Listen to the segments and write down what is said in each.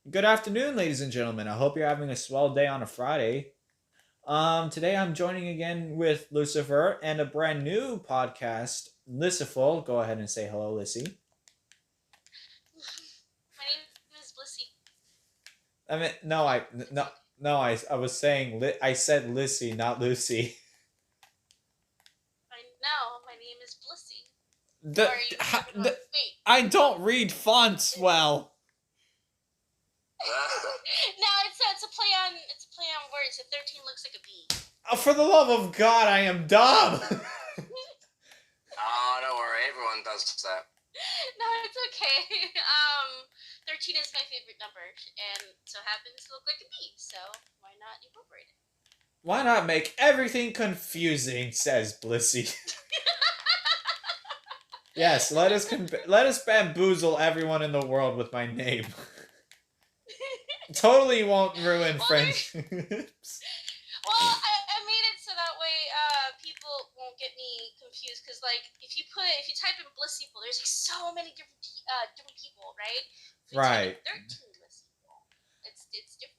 Good afternoon, ladies and gentlemen. I hope you're having a swell day on a Friday. Today I'm joining again with Lucifer and a brand new podcast, Lissiful. Go ahead and say hello, Lissy. My name is Blissy. I mean, no, I no no, I was saying I said Lissy, not Lucy. I know. My name is Blissy. The, Or are you talking about? Wait. I don't read fonts well. No, it's a play on words. A 13 looks like a B. Oh, for the love of God, I am dumb. Oh, don't worry, everyone does that. No, it's okay. 13 is my favorite number, and so happens to look like a B. So why not incorporate it? Why not make everything confusing? Says Blissy. Yes, let us bamboozle everyone in the world with my name. Totally won't ruin friendships. Well, I made it so that way people won't get me confused because like if you type in bliss people, there's like so many different people, right? If you Right. type in 13 bliss people, it's different.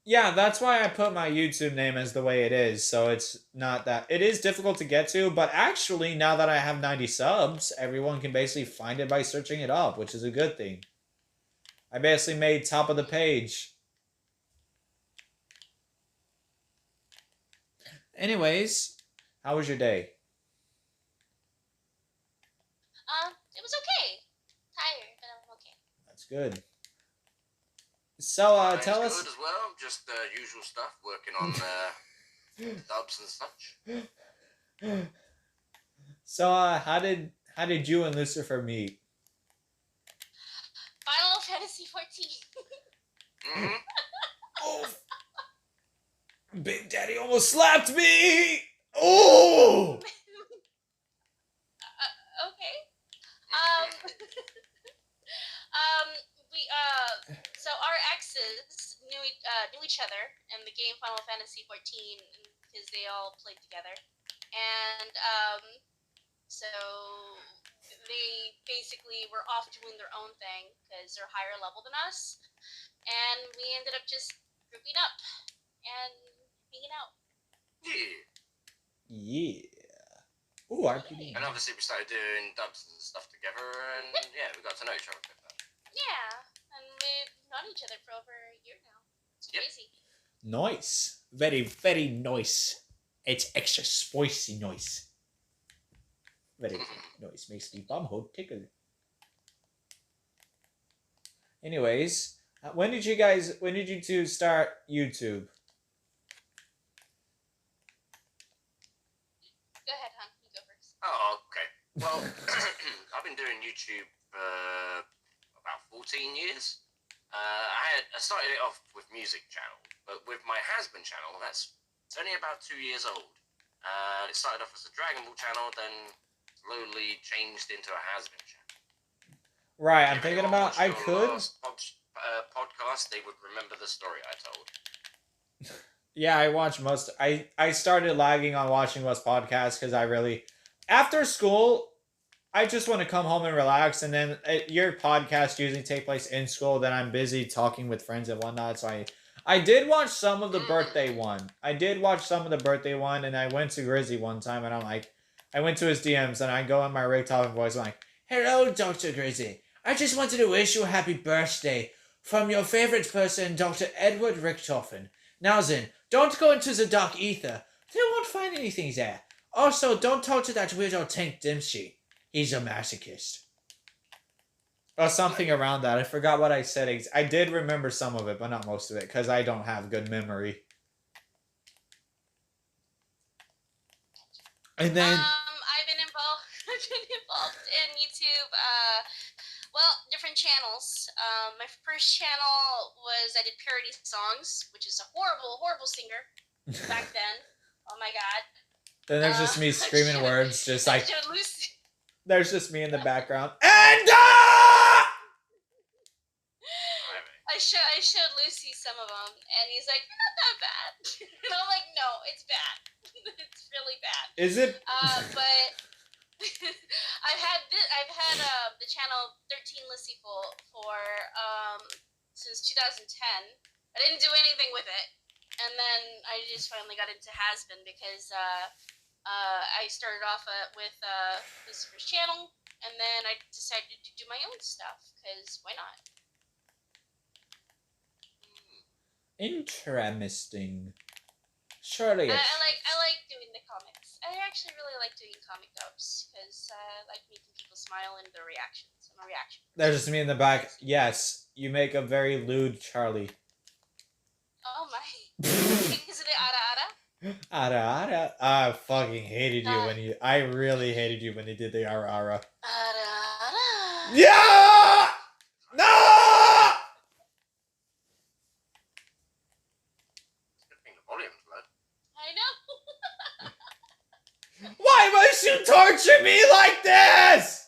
Yeah, that's why I put my YouTube name as the way it is, so it's not that it is difficult to get to, but actually now that I have 90 subs, everyone can basically find it by searching it up, which is a good thing. I basically made top of the page. Anyways, how was your day? It was okay. Tired, but I'm okay. That's good. So, tell Mine's us. good as well, just the usual stuff, working on dubs and such. So, how did you and Lucifer meet? Final Fantasy 14. Mm-hmm. Oh, Big Daddy almost slapped me. Oh. Okay. Um, um, so our exes knew each other in the game Final Fantasy 14 because they all played together, and so they basically were off doing their own thing because they're higher level than us, and we ended up just grouping up and hanging out. Yeah. Yeah. Ooh, RPD. And obviously we started doing dubs and stuff together, and yeah, we got to know each other a bit better. Yeah, and we've known each other for over a year now. It's Yep. crazy. Nice. Very, very nice. It's extra spicy nice. Very nice. Makes the bumhole tickle. Anyways, when did you two start YouTube? Go ahead, hon. You go first. Oh, okay. Well, I've been doing YouTube for about 14 years. I started it off with music channel, but with my husband channel, it's only about 2 years old. It started off as a Dragon Ball channel, then slowly changed into a husband channel. Right, I'm If thinking anyone about watched I your could. last podcast, they would remember the story I told. Yeah, I watch most. I started lagging on watching most podcasts because I really, after school, I just want to come home and relax. And then your podcast usually take place in school. Then I'm busy talking with friends and whatnot. So I did watch some of the birthday one. I did watch some of the birthday one, and I went to Grizzy one time, and I'm like, I went to his DMs, and I go in my Rick talking voice. I'm like, "Hello, Doctor Grizzy. I just wanted to wish you a happy birthday from your favorite person, Doctor Edward Richtofen. Now then, don't go into the dark ether. They won't find anything there. Also, don't talk to that weirdo Tank Dempsey. He's a masochist." Or something around that. I forgot what I said. I did remember some of it, but not most of it, because I don't have good memory. And then, I've been involved. I've been involved in YouTube. Different channels. My first channel was I did parody songs, which is a horrible, horrible singer back then. Oh my god. then there's just me screaming words, just like, showed Lucy. there's just me in the background. And I showed Lucy some of them, and he's like, "You're not that bad," and I'm like, "No, it's bad. It's really bad." Is it? But I've had the channel 13 Lucy for since 2010. I didn't do anything with it, and then I just finally got into Has-Been because I started off with Lucifer's channel, and then I decided to do my own stuff because why not? Interesting. Surely it's... I like doing the comics. I actually really like doing comic dubs because I like making people smile and their reactions. I'm a reaction. There's just me in the back. Yes, you make a very lewd Charlie. Oh my! Isn't it Ara Ara? Ara ara. I fucking hated you when you... I really hated you when you did the ara ara. Ara Ara. Yeah! No! Good thing the volume's low. I know. Why must you torture me like this?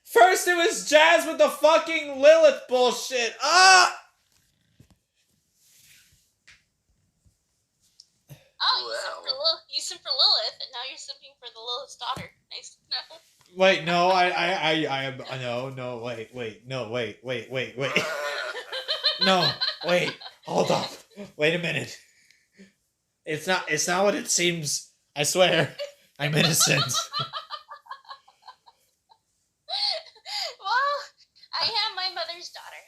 First it was Jazz with the fucking Lilith bullshit. Ah! Oh, you simp for Lilith, and now you're simping for the Lilith's daughter. Nice to know. Wait, no, I am, no, wait, no, wait, hold up, wait a minute. It's not what it seems. I swear, I'm innocent. Well, I am my mother's daughter.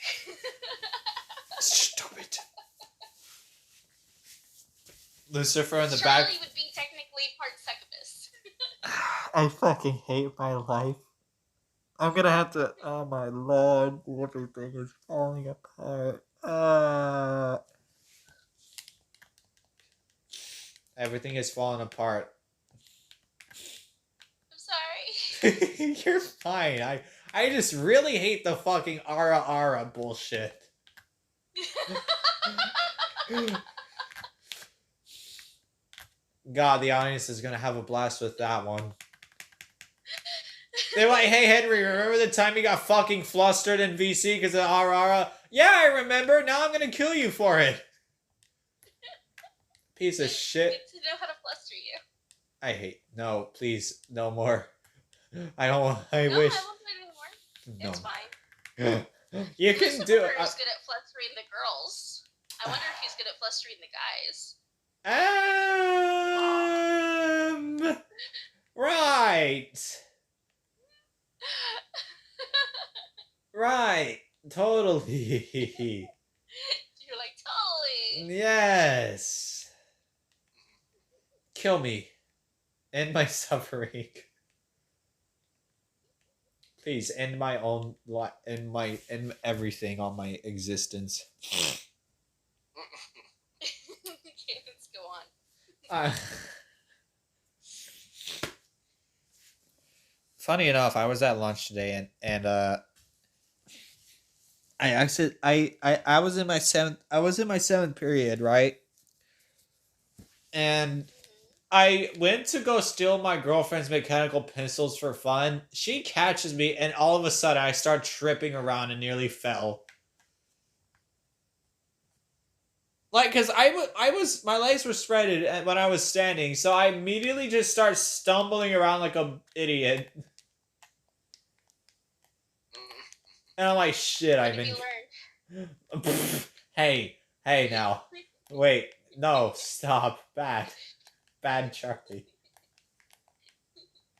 Stupid. Lucifer in the Charlie back. would be technically part succubus. I fucking hate my life. I'm gonna have to. Oh my lord, everything is falling apart. Everything is falling apart. I'm sorry. You're fine. I just really hate the fucking ara ara bullshit. God, the audience is gonna have a blast with that one. They're like, hey Henry, remember the time you got fucking flustered in VC because of ara? Yeah, I remember. Now I'm gonna kill you for it. Piece of shit. Good to know how to fluster you. I hate. No, please, no more. I don't want. I No, wish. I won't play anymore. No. It's fine. You can do it. Lucifer's good at flustering the girls. I wonder if he's good at flustering the guys. Right. Right. Totally. You're like, totally. Yes. Kill me. End my suffering. Please end my own life, end everything on my existence. Okay, let's go on. Funny enough, I was at lunch today and I was in my seventh period, right? And I went to go steal my girlfriend's mechanical pencils for fun. She catches me, and all of a sudden, I start tripping around and nearly fell. Like, cause my legs were spreaded when I was standing, so I immediately just start stumbling around like a idiot. And I'm like, shit, I've been. Hey now, wait, no, stop, bad Charlie.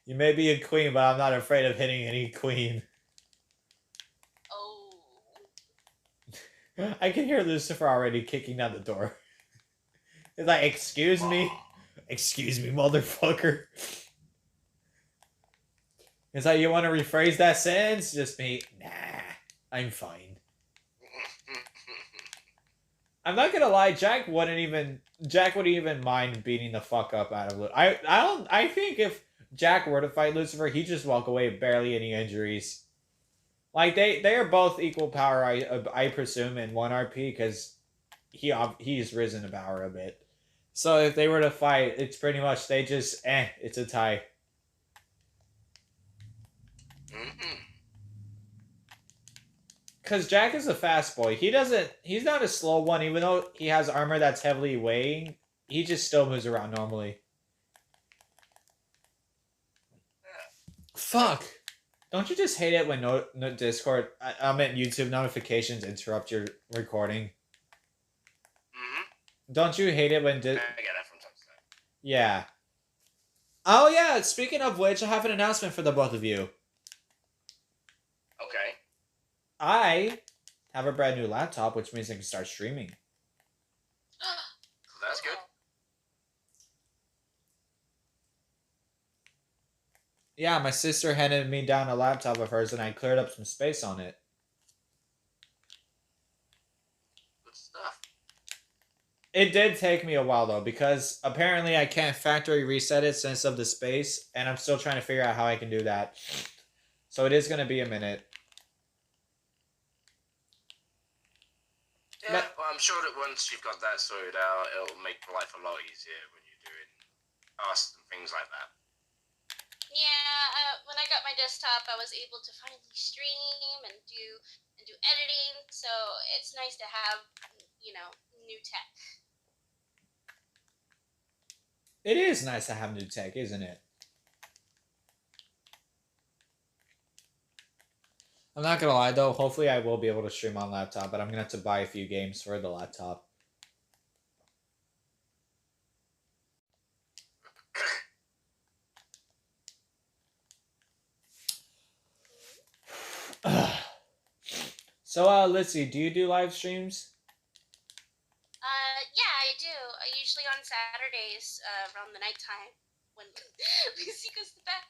You may be a queen, but I'm not afraid of hitting any queen. Oh. I can hear Lucifer already kicking down the door. It's like, excuse me, motherfucker. It's like, you want to rephrase that sentence? Just me, nah, I'm fine. I'm not gonna lie, Jack wouldn't even mind beating the fuck up out of Lucifer. I think if Jack were to fight Lucifer, he'd just walk away with barely any injuries. Like, they are both equal power, I presume, in 1RP, because he's risen to power a bit. So if they were to fight, it's pretty much, they just, it's a tie. Because Jack is a fast boy. He's not a slow one, even though he has armor that's heavily weighing. He just still moves around normally. Fuck. Don't you just hate it when no Discord, I meant YouTube notifications interrupt your recording? Mm-hmm. Don't you hate it when I get that from time to time. yeah. Oh yeah, speaking of which, I have an announcement for the both of you. Okay. I have a brand new laptop, which means I can start streaming. That's good. Yeah, my sister handed me down a laptop of hers and I cleared up some space on it. Good stuff. It did take me a while though, because apparently I can't factory reset it since of the space, and I'm still trying to figure out how I can do that. So it is gonna be a minute. Yeah, well, I'm sure that once you've got that sorted out, it'll make life a lot easier when you're doing tasks and things like that. Yeah, when I got my desktop, I was able to finally stream and do editing. So it's nice to have, new tech. It is nice to have new tech, isn't it? I'm not gonna lie though, hopefully I will be able to stream on laptop, but I'm gonna have to buy a few games for the laptop. So let's see, do you do live streams? Yeah, I do. Usually on Saturdays, around the nighttime when Lucy goes to bed.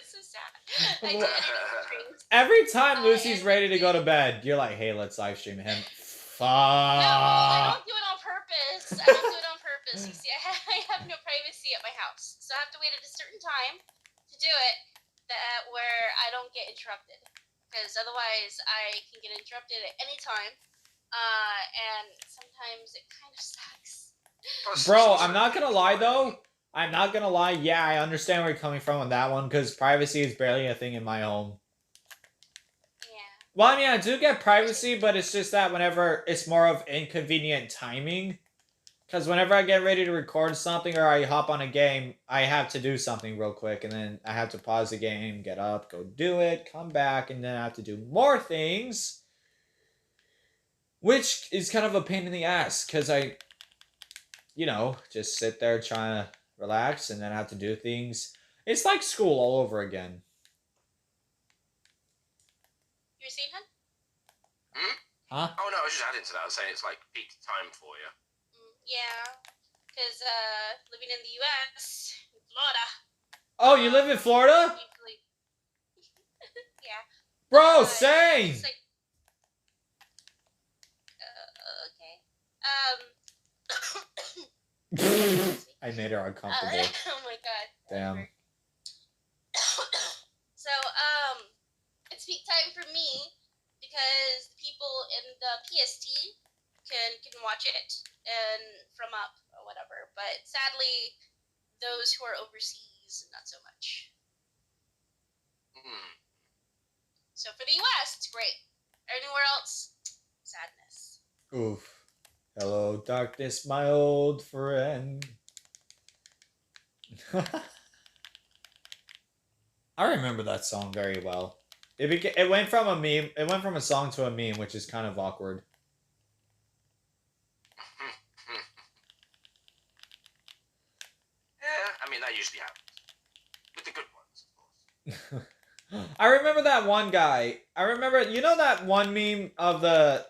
It's so sad. I do editing streams. Every time Lucy's ready to go to bed, you're like, hey, let's live stream him. No, I Fuck. don't do it on purpose. I don't do it on purpose. You see, I have no privacy at my house, so I have to wait at a certain time to do it, where I don't get interrupted. Because otherwise, I can get interrupted at any time, and sometimes it kind of sucks. Bro, I'm not gonna lie though. I'm not gonna lie. Yeah, I understand where you're coming from on that one because privacy is barely a thing in my home. Yeah. Well, I mean, I do get privacy, but it's just that whenever it's more of inconvenient timing. Because whenever I get ready to record something or I hop on a game, I have to do something real quick. And then I have to pause the game, get up, go do it, come back, and then I have to do more things. Which is kind of a pain in the ass because I, just sit there trying to relax and then I have to do things. It's like school all over again. You seen him? Huh? Oh no, I was just adding to that. I was saying it's like peak time for you. Yeah, because living in the U.S., in Florida. Oh, you live in Florida? Usually, yeah. Bro, same! It's like, okay. I made her uncomfortable. Oh my god. Damn. So, it's peak time for me because the people in the PST can watch it and from up or whatever. But sadly, those who are overseas, not so much. So for the US, it's great. Anywhere else, sadness. Oof. Hello, darkness, my old friend. I remember that song very well. It went from a meme. It went from a song to a meme, which is kind of awkward. Yeah, I mean that usually happens with the good ones, of course. I remember that one guy. I remember, that one meme of the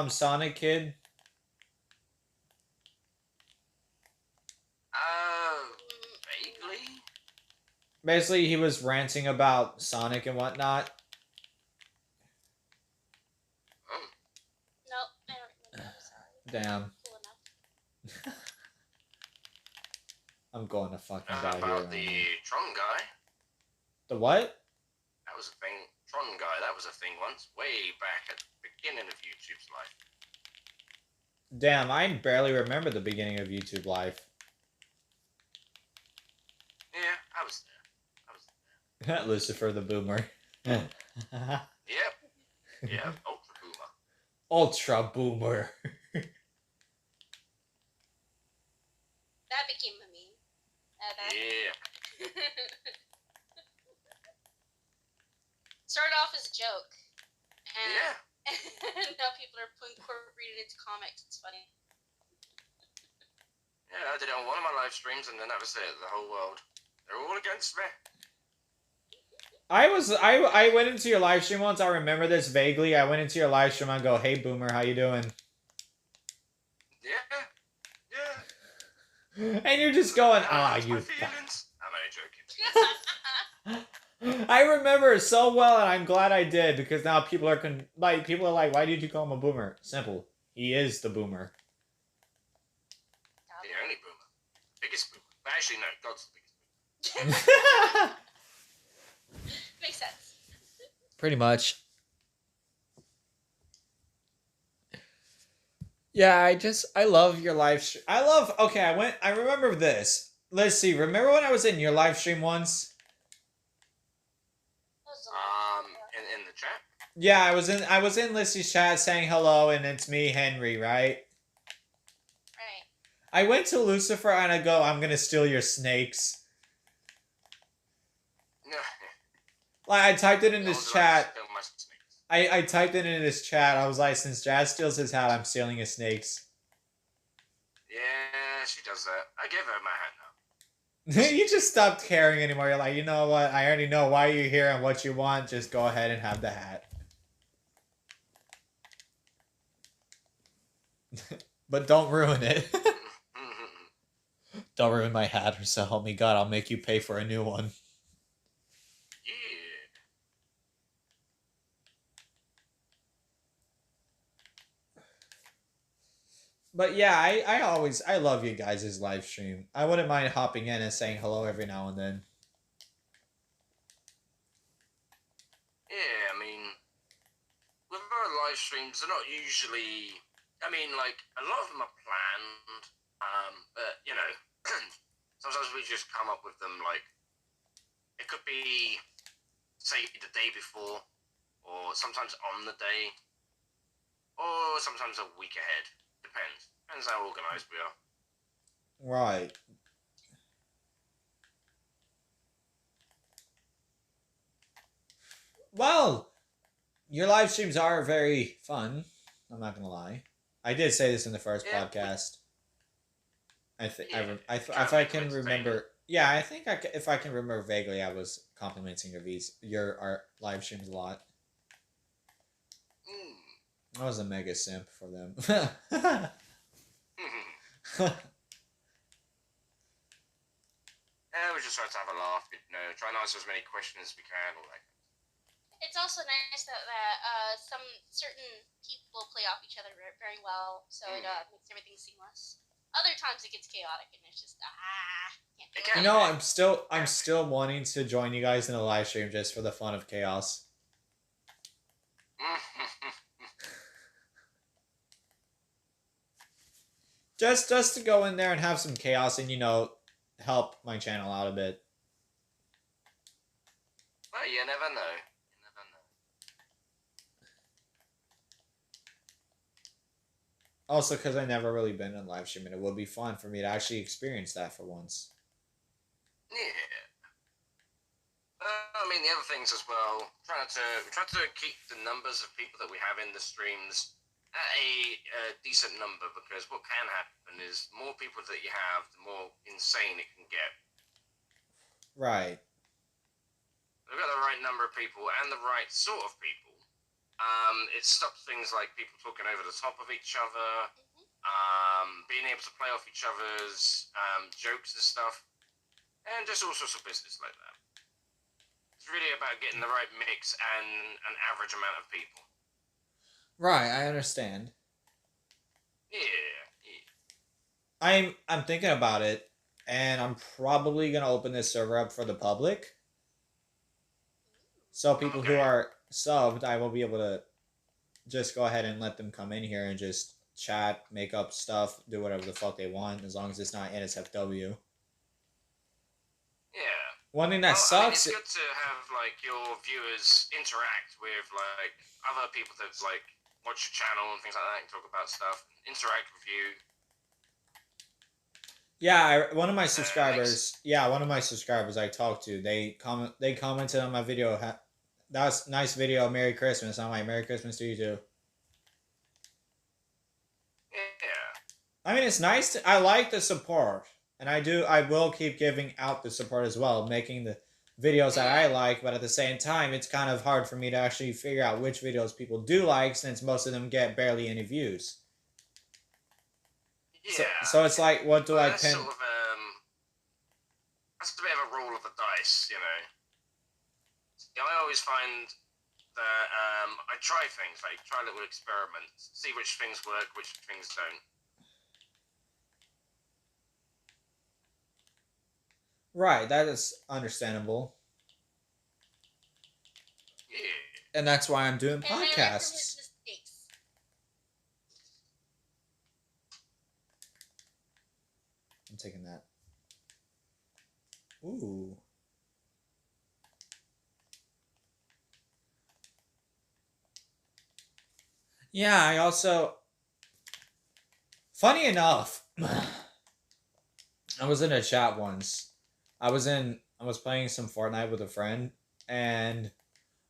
Sonic kid. Vaguely. Basically, he was ranting about Sonic and whatnot. Nope, I don't remember. Sorry. Damn. Cool enough. I'm going to fucking die here. About the Tron guy. The what? That was a thing. Tron guy. That was a thing once, way back at the beginning of YouTube's life. Damn, I barely remember the beginning of YouTube life. Yeah, I was there. Lucifer the Boomer. Yep. Yeah, Ultra Boomer. Ultra Boomer. That became a meme. Yeah. started off as a joke, and, Yeah. and now people are incorporating it into comics. It's funny. Yeah, I did it on one of my live streams, and then that was it. The whole world. They're all against me. I went into your live stream once. I remember this vaguely. I went into your live stream and go, "Hey, Boomer, how you doing?" Yeah. And you're just going, Hurts you. my feelings. I'm only joking. I remember it so well, and I'm glad I did because now people are like, "Why did you call him a boomer?" Simple. He is the boomer. The only boomer. Biggest boomer. But actually, no. God's the biggest boomer. Makes sense. Pretty much. Yeah, I love your live stream. I remember this. Let's see. Remember when I was in your live stream once? In the chat. Yeah, I was in Lissy's chat saying hello, and it's me, Henry, right? Right. I went to Lucifer and I go, "I'm gonna steal your snakes." Like I typed it in this chat. I typed it in this chat. I was like, "Since Jazz steals his hat, I'm stealing his snakes." Yeah, she does that. I give her my hat now. You just stopped caring anymore. You're like, "You know what? I already know why you're here and what you want. Just go ahead and have the hat." But don't ruin it. Don't ruin my hat, or so help me God, I'll make you pay for a new one. Yeah. But yeah, I love you guys' live stream. I wouldn't mind hopping in and saying hello every now and then. Yeah, I mean, with our live streams, they're not usually. I mean, like a lot of them are planned, but you know, sometimes we just come up with them. Like it could be, say, the day before, or sometimes on the day, or sometimes a week ahead. Depends how organized we are. Right. Well, your live streams are very fun. I'm not gonna lie. I did say this in the first podcast. If I can remember, yeah, I think if I can remember vaguely, I was complimenting your art live streams a lot. I was a mega simp for them. Yeah, we just try to have a laugh, you know, try and answer as many questions as we can, all that. It's also nice that some certain people play off each other very well, so it makes everything seamless. Other times it gets chaotic and it's just can't do it. You know, I'm still wanting to join you guys in a live stream just for the fun of chaos. Just to go in there and have some chaos and, you know, help my channel out a bit. Well, you never know. You never know. Also, because I've never really been in live streaming, it would be fun for me to actually experience that for once. Yeah. I mean, the other things as well. We try to keep the numbers of people that we have in the streams at a decent number, because what can happen is more people that you have, the more insane it can get. Right. We've got the right number of people and the right sort of people. It stops things like people talking over the top of each other, being able to play off each other's jokes and stuff, and just all sorts of business like that. It's really about getting the right mix and an average amount of people. Right, I understand. Yeah. I'm thinking about it, and I'm probably gonna open this server up for the public. So people who are subbed, I will be able to just go ahead and let them come in here and just chat, make up stuff, do whatever the fuck they want, as long as it's not NSFW. Yeah. One thing that sucks. I mean, it's good to have like your viewers interact with like other people that like watch your channel and things like that, and talk about stuff, interact with you. Yeah, one of my subscribers I talked to, they commented on my video that was a nice video. Merry Christmas. I'm like, Merry Christmas to you too. Yeah. I mean, it's nice. I like the support, and I will keep giving out the support as well, making the videos that I like. But at the same time, it's kind of hard for me to actually figure out which videos people do like, since most of them get barely any views. Yeah. So it's like, what do I that's pin? sort of that's a bit of a roll of the dice, you know. Yeah, I always find that I try things, like try little experiments, see which things work, which things don't. Right, that is understandable, Yeah. and that's why I'm doing And I learn from his podcasts. mistakes. I'm taking that. Ooh. Yeah, I also. Funny enough, I was in a chat once. I was playing some Fortnite with a friend, and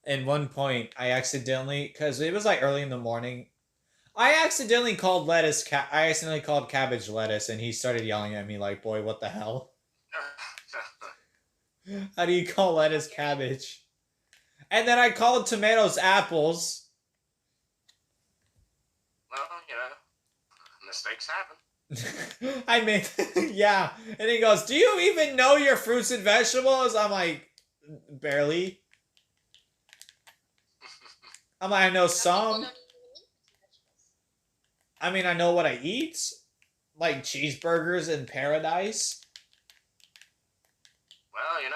in one point I accidentally, because it was like early in the morning, I accidentally called I accidentally called cabbage lettuce, and he started yelling at me like, "Boy, what the hell? How do you call lettuce cabbage?" And then I called tomatoes apples. Well, you know, mistakes happen. I mean, yeah. And he goes, "Do you even know your fruits and vegetables?" I'm like, barely. I'm like, I know Some people some. don't even eat vegetables. I mean, I know what I eat. Like cheeseburgers in paradise. Well, you know,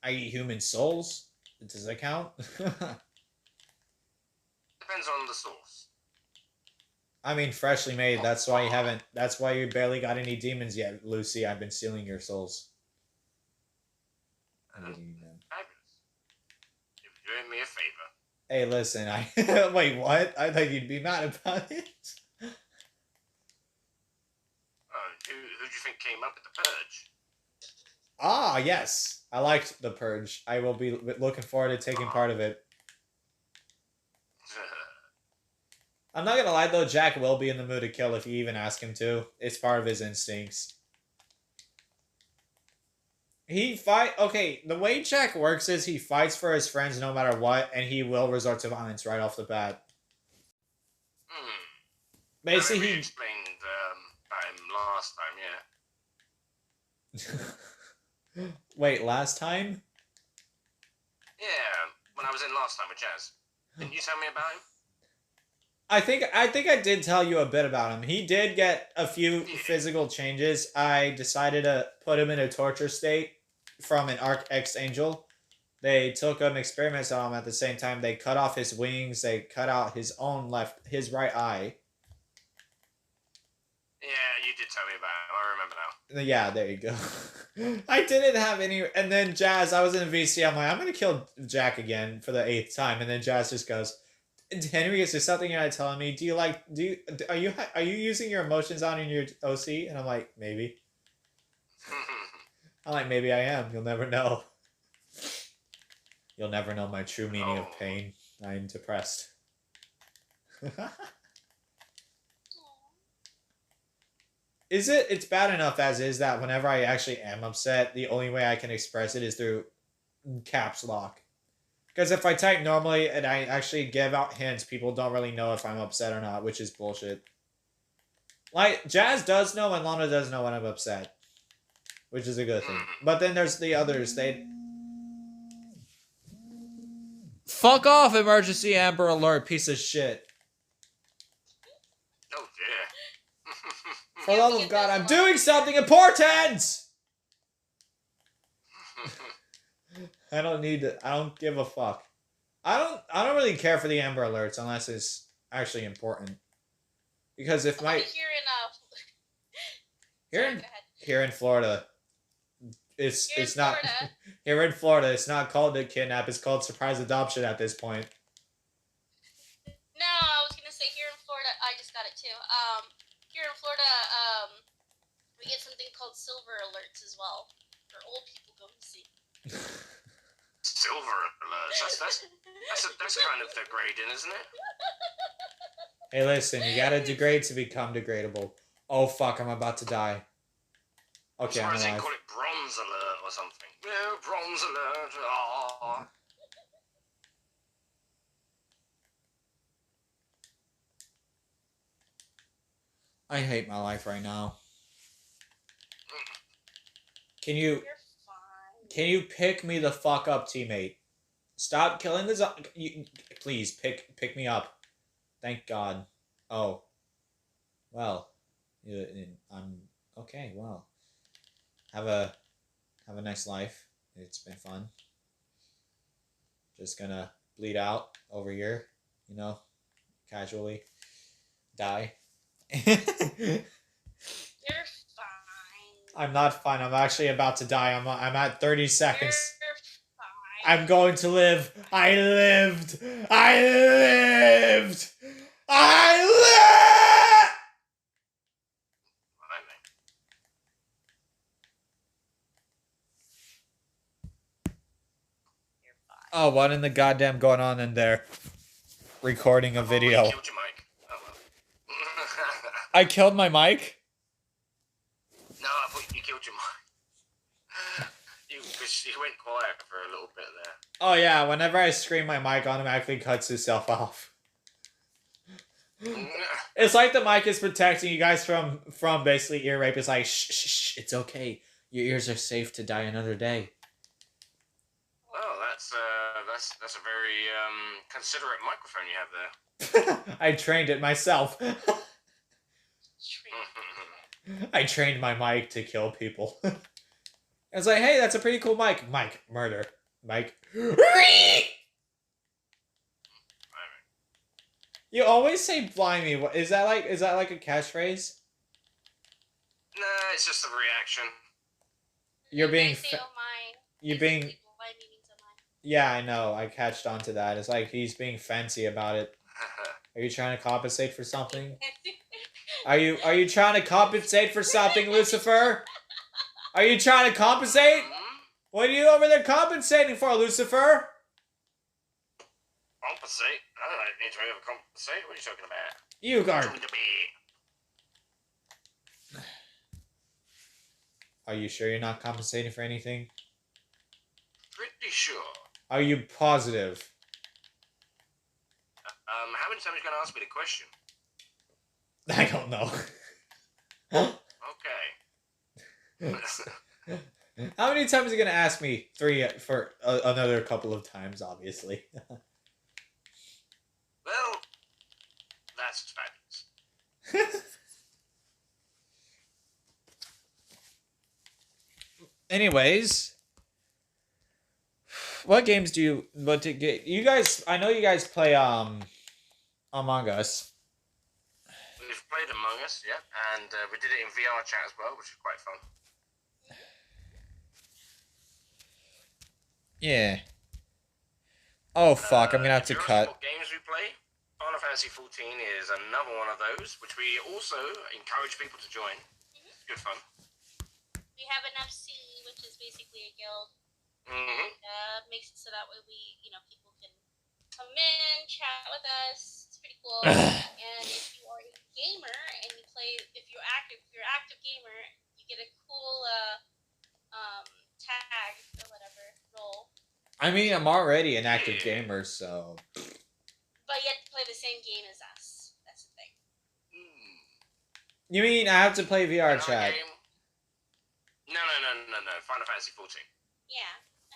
I eat human souls. Does that count? depends on the sauce. I mean, freshly made. That's why you haven't. That's why you barely got any demons yet, Lucy. I've been stealing your souls. I'm eating them. Fabulous. You're doing me a favor. Hey, listen. Wait. What? I thought you'd be mad about it. Who do you think came up with the purge? Ah, yes. I liked the purge. I will be looking forward to taking part of it. I'm not gonna lie though, Jack will be in the mood to kill if you even ask him to. It's part of his instincts. Okay, the way Jack works is he fights for his friends no matter what, and he will resort to violence right off the bat. Basically, he explained about him last time, yeah. Wait, last time? Yeah, when I was in last time with Jazz. Didn't you tell me about him? I think I did tell you a bit about him. He did get a few physical changes. I decided to put him in a torture state from an Archangel. They took experiments on him at the same time. They cut off his wings. They cut out his right eye. Yeah, you did tell me about him. I remember now. Yeah, there you go. I didn't have any. And then Jazz, I was in VC. I'm like, I'm gonna kill Jack again for the 8th time. And then Jazz just goes, "Henry, is there something you're not telling me? Are you using your emotions on in your OC?" And I'm like, maybe. I'm like, maybe I am. You'll never know. You'll never know my true meaning of pain. I'm depressed. It's bad enough as is that whenever I actually am upset, the only way I can express it is through caps lock. Because if I type normally and I actually give out hints, people don't really know if I'm upset or not, which is bullshit. Like, Jazz does know and Lana does know when I'm upset. Which is a good thing. But then there's the others. Fuck off, emergency Amber Alert, piece of shit. Oh dear. For the love of God, I'm doing something important! I don't give a fuck. I don't really care for the Amber Alerts unless it's actually important. Because if my here in Florida, it's not here in Florida. It's not called a kidnap. It's called surprise adoption at this point. No, I was gonna say here in Florida, I just got it too. Here in Florida, we get something called silver alerts as well for old people going to see. Silver does. That's kind of degrading, isn't it? Hey, listen, you gotta degrade to become degradable. Oh fuck, I'm about to die. I'm Okay, I'm surprised they alive. call it bronze alert or something. Yeah, bronze alert. Oh. I hate my life right now. Can You're you fine. pick me the fuck up, teammate? Stop killing the please pick me up. Thank God. Oh. Well. I'm okay. Well. Have a nice life. It's been fun. Just gonna bleed out over here, you know, casually die. You're fine. I'm not fine. I'm actually about to die. I'm at 30 seconds. You're fine. I'm going to live. I lived. I lived. I lived. Blimey. You're fine. Oh, what in the goddamn going on in there? Recording a Oh, video. you killed your mic. Oh well. I killed my mic? No, I thought you killed your mic. You went quiet for a little bit there. Oh yeah, whenever I scream my mic automatically cuts itself off. It's like the mic is protecting you guys from basically ear rape. It's like shh, it's okay. Your ears are safe to die another day. Well, that's a very considerate microphone you have there. I trained it myself. True. I trained my mic to kill people. It's like, hey, that's a pretty cool mic. Mike, murder. Mike. You always say blimey. Is that like a catchphrase? No, it's just a reaction. You're being I say, oh my. you're being Basically, my meanings of mine. yeah, I know. I catched on to that. It's like he's being fancy about it. Are you trying to compensate for something? Are you trying to compensate for something, Lucifer? Are you trying to compensate? What are you over there compensating for, Lucifer? Compensate? I don't need to ever compensate. What are you talking about? You are. Join the bee. Are you sure you're not compensating for anything? Pretty sure. Are you positive? How many times are you going to ask me the question? I don't know. Okay. How many times are you gonna ask me? 3 for another couple of times, obviously. Well, that's fabulous. Anyways, what games do you? What to get? You guys, I know you guys play Among Us. We've played Among Us, yeah, and we did it in VR chat as well, which is quite fun. Yeah. Oh fuck! I'm gonna have to if you're cut. asking what games we play? Final Fantasy 14 is another one of those, which we also encourage people to join. Good fun. We have an FC, which is basically a guild. Mm-hmm. Makes it so that way people can come in, chat with us. It's pretty cool. And if you are a gamer and you play, if you're active gamer, you get a cool tag or whatever role. I mean, I'm already an active gamer, so. But you have to play the same game as us. That's the thing. You mean I have to play VR chat? Game? No. Final Fantasy 14. Yeah.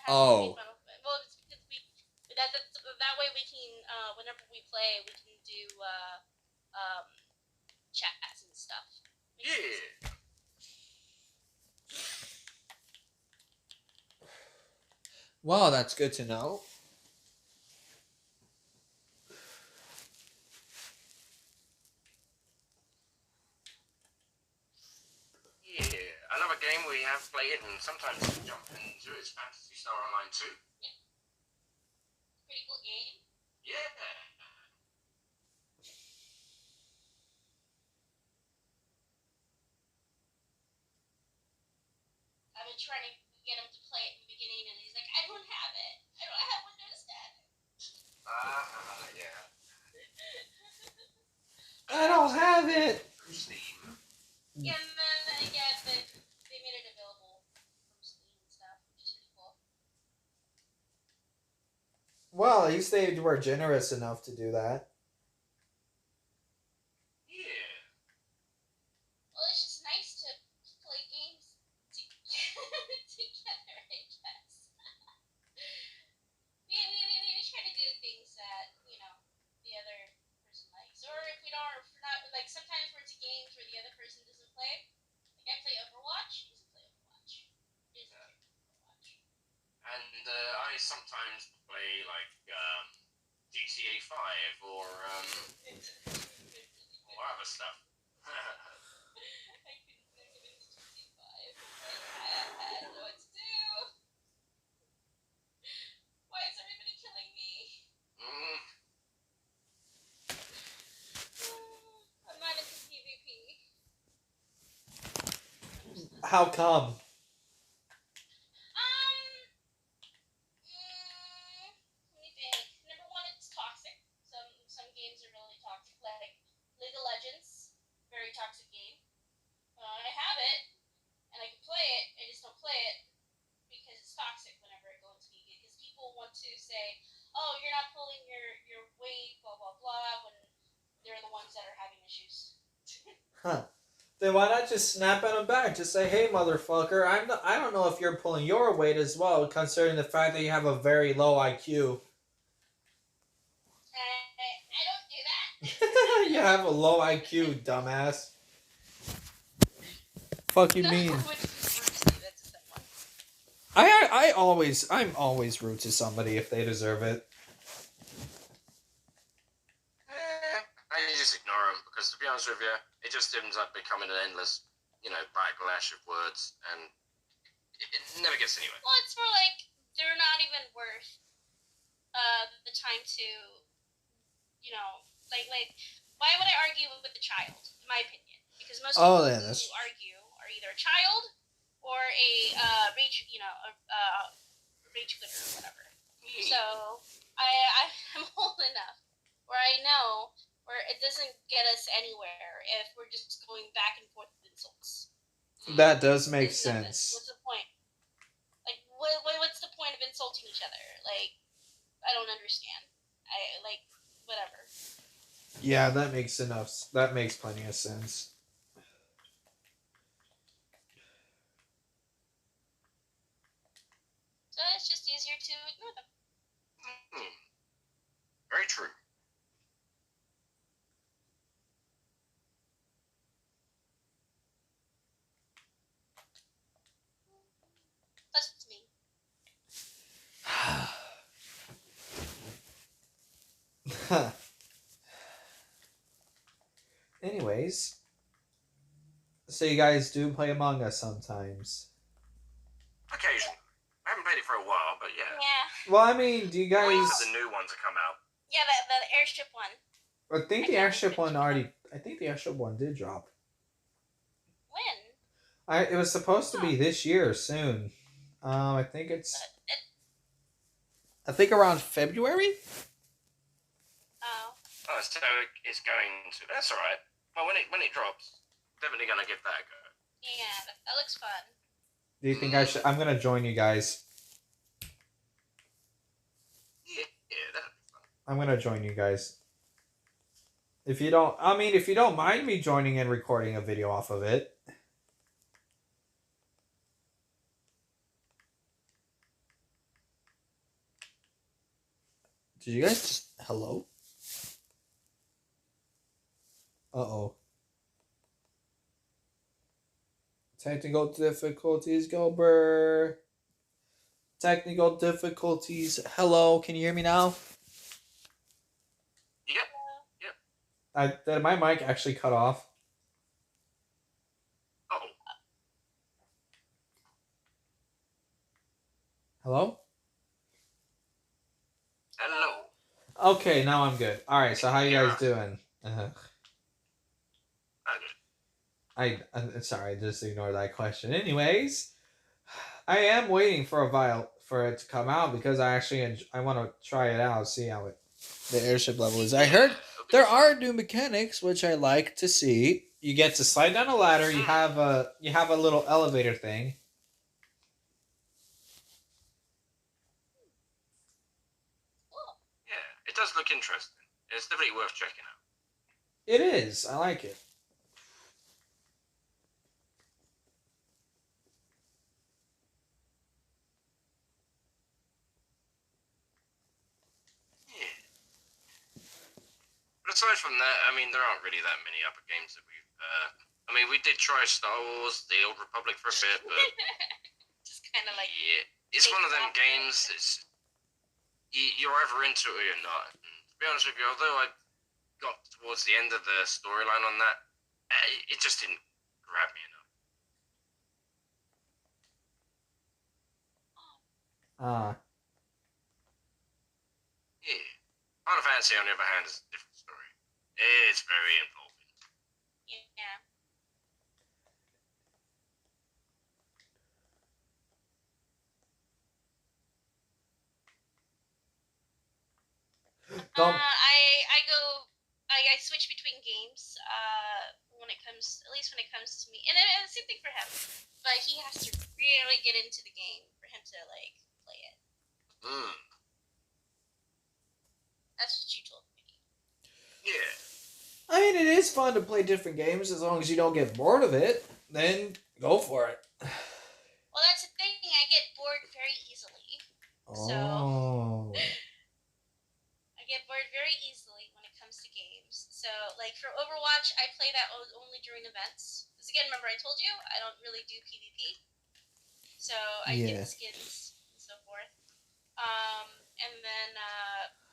Oh. Well, it's because that way we can whenever we play we can do chats and stuff. Yeah. Well, that's good to know. Yeah. Another game we have played and sometimes jump into is Phantasy Star Online 2. Yeah. Pretty cool game. Yeah. I've been trying to get him to play it in the beginning, and he's like, I don't have it. I don't have Windows 10. have it. Steam. Yeah, and then they made it available from Steam and stuff, which is pretty cool. Well, at least they were generous enough to do that. Yeah. Well, it's just nice to play games together, I guess. we try to do things that, you know, the other person likes. Or if we don't, if we're not, like, sometimes we're into games where the other person doesn't play. Like, I play Overwatch, he doesn't play Overwatch. He doesn't play Overwatch. And I sometimes play like GTA 5 or other stuff. I couldn't get into GTA 5. I don't know what to do. Why is everybody killing me? I'm not into PvP. How come? Let me think. Number one, it's toxic. Some games are really toxic, like League of Legends, very toxic game. I have it, and I can play it. I just don't play it because it's toxic whenever I go into League. Because people want to say, "Oh, you're not pulling your weight," blah blah blah, when they're the ones that are having issues. Huh. Then why not just snap at him back? Just say, "Hey, motherfucker, I don't know if you're pulling your weight as well, considering the fact that you have a very low IQ." I don't do that. You have a low IQ, dumbass. Fuck you mean? Which is rude to you, that's just that one. I'm always rude to somebody if they deserve it. I just ignore them because, to be honest with you, it just ends up becoming an endless, backlash of words, and it never gets anywhere. Well, it's more like they're not even worth the time to, like why would I argue with a child? In my opinion, because most people who argue are either a child or a rage quitter or whatever. So I'm old enough where I know where it doesn't get us anywhere if we're just going back and forth with insults. That does make There's sense. nothing. What's the point? Like, what's the point of insulting each other? Like, I don't understand. Whatever. Yeah, that makes plenty of sense. So it's just easier to ignore them. Very true. Plus, it's me. Anyways, so you guys do play Among Us sometimes. Occasionally. I haven't played it for a while, but yeah. Yeah. Well, I mean, do you guys... Wait for the new one to come out. Yeah, the airship one. I think the airship one already... I think the airship one did drop. When? It was supposed to be this year, soon. I think it's... I think around February? Oh. Oh, so it's going to... That's alright. Well, when it drops, definitely going to give that a go. Yeah, that looks fun. Do you think I should... I'm going to join you guys. Yeah, that'd be fun. I'm going to join you guys. If you don't mind me joining and recording a video off of it. Did you guys just... Hello? Uh-oh. Technical difficulties, Gilbert. Technical difficulties. Hello, can you hear me now? Yep. Did my mic actually cut off? Uh-oh. Hello? Hello. Okay, now I'm good. Alright, so how you guys doing? I'm sorry, just ignore that question. Anyways, I am waiting for for it to come out because I want to try it out, see how the airship level is. I heard That'd be There fun. are new mechanics which I like to see. You get to slide down a ladder. You have a little elevator thing. Cool. Yeah, it does look interesting. It's definitely worth checking out. It is. I like it. Yeah. But aside from that, I mean, there aren't really that many other games that we've. I mean, we did try Star Wars: The Old Republic for a bit, but Just kind of like. yeah, it's one of them Exactly. games. You're either into it or you're not. And to be honest with you, although I got towards the end of the storyline on that, it just didn't grab me enough. Ah. Yeah. Final Fantasy, on the other hand, is a different story. It's very involving. Yeah. Don't. I switch between games. When it comes, at least when it comes to me, and the same thing for him. But he has to really get into the game for him to like play it. Mm. That's what you told me. Yeah. I mean, it is fun to play different games as long as you don't get bored of it. Then go for it. Well, that's the thing. I get bored very easily. Oh. I get bored very easily when it comes to games. So, like for Overwatch, I play that only during events. Because again, remember I told you I don't really do PvP. So I get Yeah. the skins and so forth. And then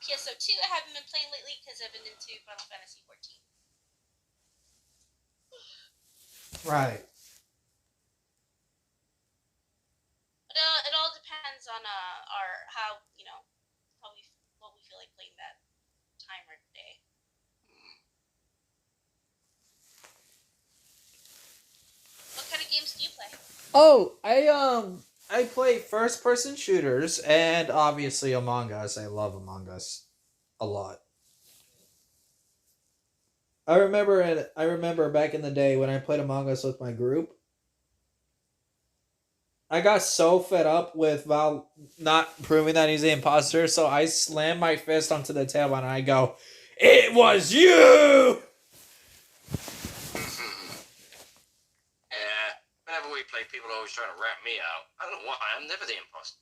PSO2 I haven't been playing lately because I've been into Final Fantasy 14. Right. But it all depends on our how what we feel like playing that time or day. What kind of games do you play? Oh, I play first person shooters and obviously Among Us. I love Among Us a lot. I remember back in the day when I played Among Us with my group. I got so fed up with Val not proving that he's the imposter, so I slam my fist onto the table and I go, "It was you!" Yeah. Whenever we play, people are always trying to rat me out. I don't know why. I'm never the imposter.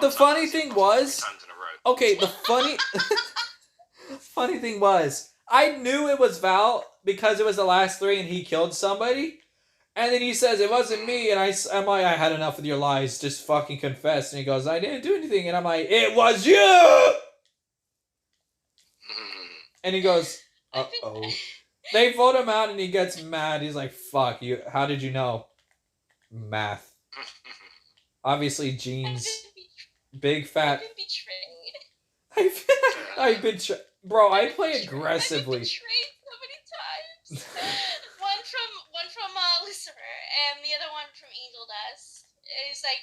The funny thing was, times in a row. okay, the funny thing was, I knew it was Val because it was the last three and he killed somebody. And then he says, it wasn't me. And I'm like, I had enough with your lies. Just fucking confess. And he goes, I didn't do anything. And I'm like, it was you! And he goes, uh-oh. They vote him out and he gets mad. He's like, fuck you. How did you know? Math. Obviously, genes. Big fat. I've been betrayed. I've been bro, I play aggressively. I've been betrayed so many times. one from Lucifer, and the other one from Angel Dust. It's like,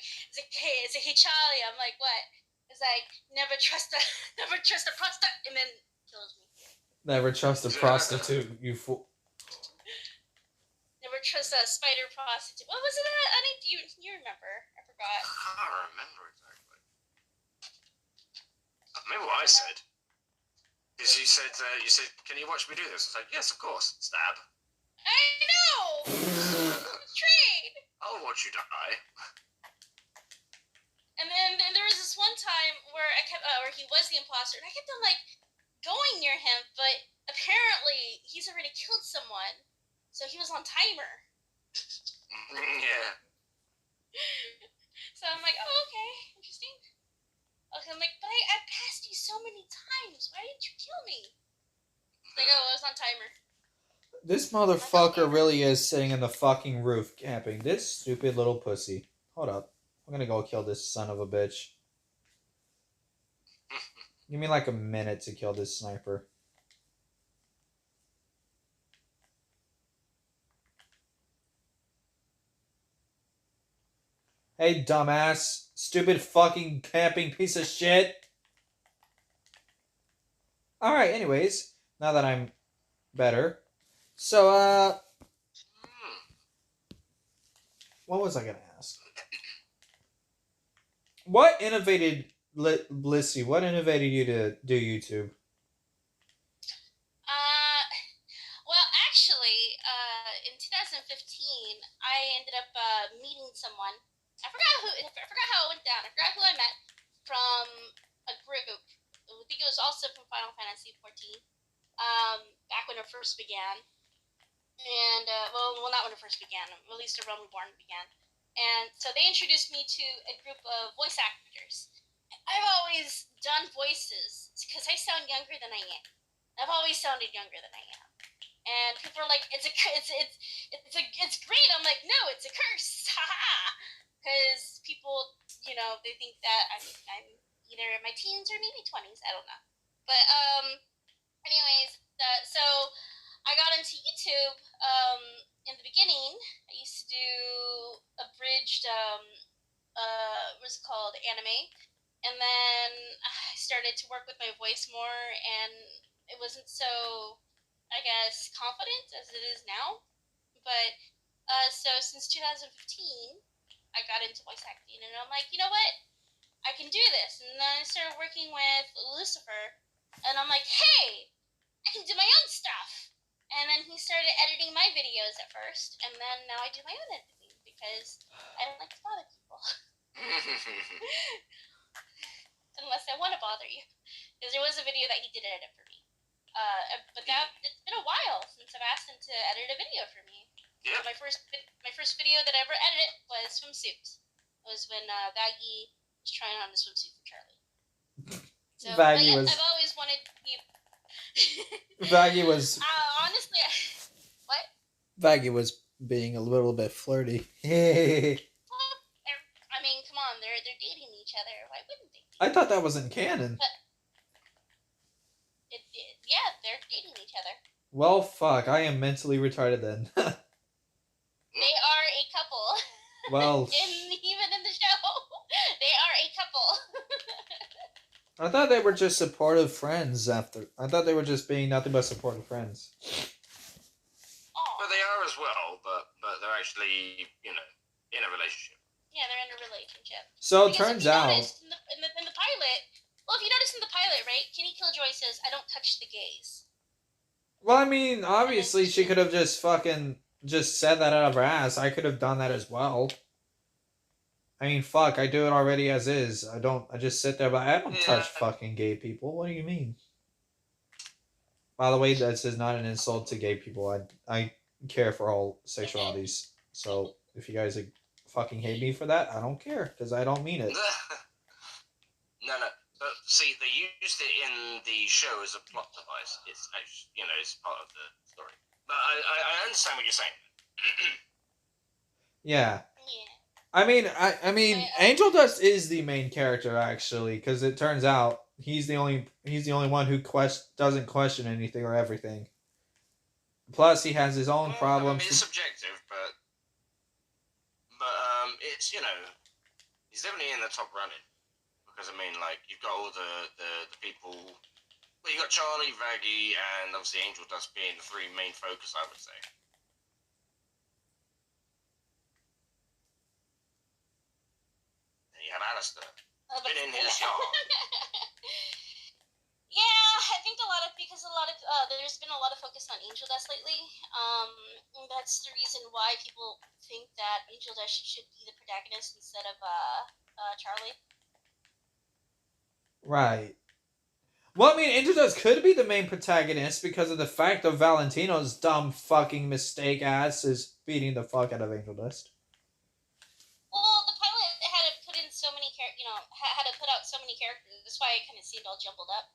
hey Charlie. I'm like, what? It's like, never trust a prostitute, and then kills me. Never trust a prostitute, you fool. Never trust a spider prostitute. What was it? Honey, do you remember? I forgot. I can't remember exactly. Maybe what I said. Because you said, can you watch me do this? I was like, yes, of course. Stab. I know! Betrayed! I'll watch you die. And then there was this one time where where he was the imposter, and I kept on, like, going near him, but apparently he's already killed someone, so he was on timer. Yeah. So I'm like, oh, okay, interesting. Okay, I'm like, but I passed you so many times. Why didn't you kill me? Like, oh, I was on timer. This motherfucker really is sitting in the fucking roof camping. This stupid little pussy. Hold up. I'm gonna go kill this son of a bitch. Give me like a minute to kill this sniper. Hey, dumbass. Stupid fucking camping piece of shit. Alright, anyways. Now that I'm better. So, Hmm. what was I gonna ask? What innovated Blissy? What innovated you to do YouTube? Uh, well, actually, in 2015, I ended up meeting someone. I forgot how it went down. I forgot who I met from a group. I think it was also from Final Fantasy 14. Back when it first began, and well, not when it first began. At least the Realm Reborn began. And so they introduced me to a group of voice actors. I've always done voices because I sound younger than I am. I've always sounded younger than I am. And people are like, it's great. I'm like, no, it's a curse, haha. Because people, they think that I'm either in my teens or maybe 20s. I don't know. But anyways, so I got into YouTube. In the beginning, I used to do abridged, what's it called, anime, and then I started to work with my voice more, and it wasn't so, I guess, confident as it is now. But so since 2015, I got into voice acting, and I'm like, you know what? I can do this. And then I started working with Lucifer, and I'm like, hey, I can do my own stuff. And then he started editing my videos at first, and then now I do my own editing because I don't like to bother people unless I want to bother you. Because there was a video that he did edit for me, but it's been a while since I've asked him to edit a video for me. Yeah. My first video that I ever edited was swimsuits. It was when Vaggie was trying on the swimsuit for Charlie. So, Vaggie but yeah, was I've always wanted you. Vaggie was Honestly, what? Vaggie was being a little bit flirty. Well, I mean, come on, they're dating each other. Why wouldn't they? I thought that was in canon. But yeah, they're dating each other. Well, fuck, I am mentally retarded then. They are a couple. Well, even in the show, they are a couple. I thought they were just supportive friends after. I thought they were just being nothing but supportive friends. Well, they are as well, but they're actually, in a relationship. Yeah, they're in a relationship. So it Because turns if you out. noticed in the pilot, well, if you notice in the pilot, right, Kenny Killjoy says, "I don't touch the gays." Well, I mean, obviously she could have just fucking just said that out of her ass. I could have done that as well. I mean, fuck, I do it already as is. I just sit there, but I don't touch fucking gay people. What do you mean? By the way, this is not an insult to gay people. I care for all sexualities. So if you guys fucking hate me for that, I don't care, because I don't mean it. No. But see, they used it in the show as a plot device. It's actually, it's part of the story. But I understand what you're saying. Yeah. Yeah. I mean, Angel Dust is the main character actually, because it turns out he's the only one who doesn't question anything or everything. Plus, he has his own problems. I mean, it's subjective, but it's he's definitely in the top running because I mean, like you've got all the people. Well, you got Charlie, Vaggie, and obviously Angel Dust being the three main focus, I would say. You have Alistair. Been in his yard. Yeah, I think because there's been a lot of focus on Angel Dust lately. That's the reason why people think that Angel Dust should be the protagonist instead of Charlie. Right. Well, I mean, Angel Dust could be the main protagonist because of the fact of Valentino's dumb fucking mistake ass is beating the fuck out of Angel Dust. Well, the pilot had to put in so many had to put out so many characters. That's why it kind of seemed all jumbled up.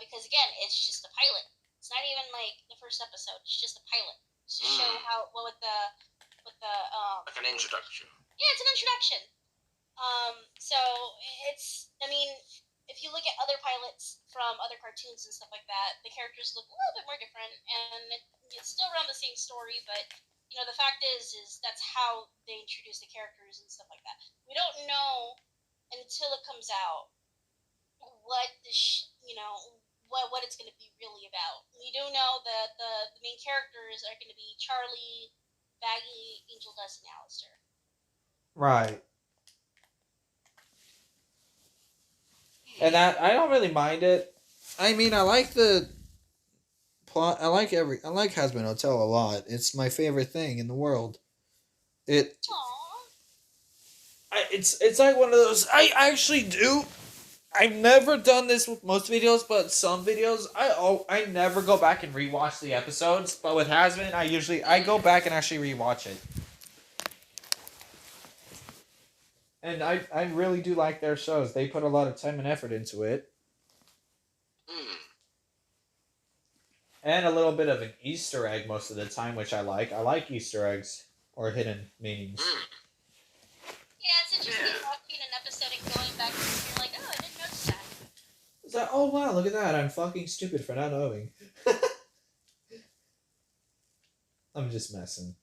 Because again, it's just a pilot. It's not even like the first episode. It's just a pilot to show with the like an introduction. Yeah, it's an introduction. So it's, I mean, if you look at other pilots from other cartoons and stuff like that, the characters look a little bit more different, and it's still around the same story, but the fact is that's how they introduce the characters and stuff like that. We don't know until it comes out what what it's going to be really about. We do know that the main characters are going to be Charlie, Baggy, Angel Dust, and Alistair. Right. And that I don't really mind it. I mean, I like the plot. I like Hazbin Hotel a lot. It's my favorite thing in the world. It Aww. it's like one of those. I actually do. I've never done this with most videos, but some videos I never go back and rewatch the episodes. But with Hazbin, I go back and actually rewatch it. And I really do like their shows. They put a lot of time and effort into it. Hmm. And a little bit of an Easter egg most of the time, which I like. I like Easter eggs or hidden meanings. Yeah, it's interesting watching an episode and going back and you're like, oh, I didn't notice that. It's like, oh wow, look at that. I'm fucking stupid for not knowing. I'm just messing.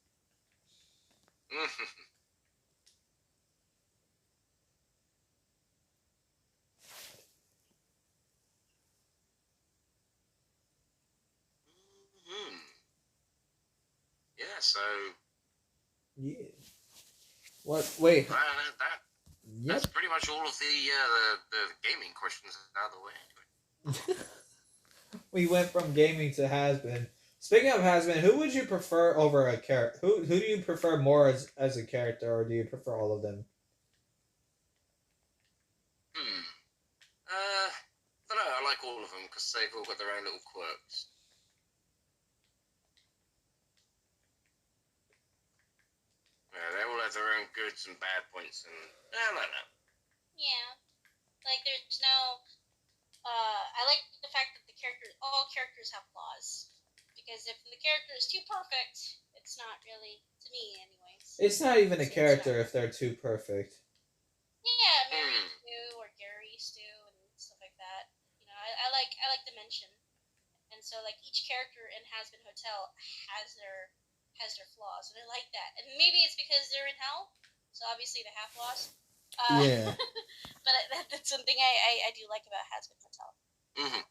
Yeah, so Yeah. What? Wait. that's pretty much all of the gaming questions out of the way. Anyway. We went from gaming to Hazbin. Speaking of Hazbin, who would you prefer over a character? Who do you prefer more as a character, or do you prefer all of them? I don't know. I like all of them because they've all got their own little quirks. Yeah, they all have their own goods and bad points, and I don't know. Yeah. Like, there's no... I like the fact that all characters have flaws. Because if the character is too perfect, it's not really, to me anyways. It's not even a character if they're too perfect. Yeah, Mary Stu or Gary Stu and stuff like that. You know, I like dimension. And so like each character in Hazbin Hotel has their flaws, and I like that. And maybe it's because they're in hell, so obviously they have flaws. Yeah. But that's something I do like about Hazbin Hotel. Mm-hmm.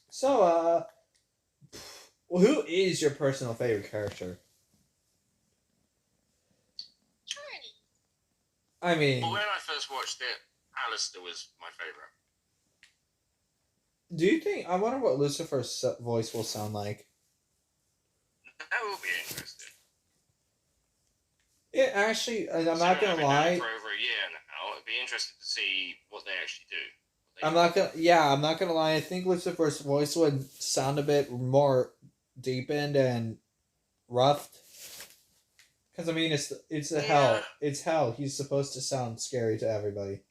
So, who is your personal favorite character? Charlie. I mean, Well, when I first watched it, Alistair was my favorite. do you think? I wonder what Lucifer's voice will sound like. That will be interesting. It actually, and I'm So not gonna I've been lie. doing it for over a year now. It'd be interesting to see what they actually do. I'm not gonna lie. I think Lucifer's voice would sound a bit more deepened and roughed. Because I mean, it's a hell. It's hell. He's supposed to sound scary to everybody.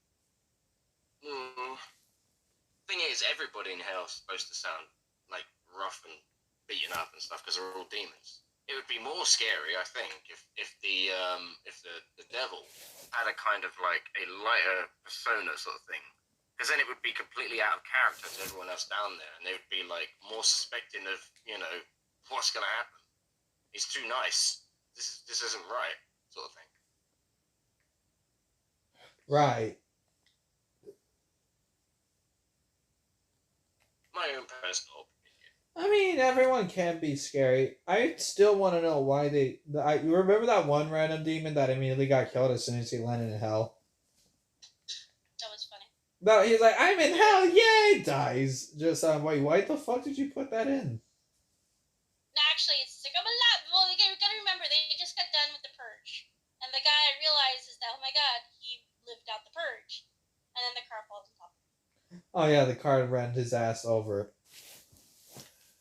Thing is, everybody in hell is supposed to sound like rough and beaten up and stuff because they're all demons. It would be more scary, I think, if the devil had a kind of like a lighter persona sort of thing. Because then it would be completely out of character to everyone else down there, and they would be like more suspecting of, you know, what's going to happen. He's too nice. This isn't right, sort of thing. Right. My own personal opinion. I mean, everyone can be scary. I still want to know why you remember that one random demon that immediately got killed as soon as he landed in hell? That was funny. No, he's like, I'm in hell, yay! Dies. Just, wait, why the fuck did you put that in? No, actually, it's like, I'm alive. Well, you gotta remember, they just got done with the purge. And the guy realizes that, oh my god, he lived out the purge. And then the car falls on top of him. Oh yeah, the car ran his ass over.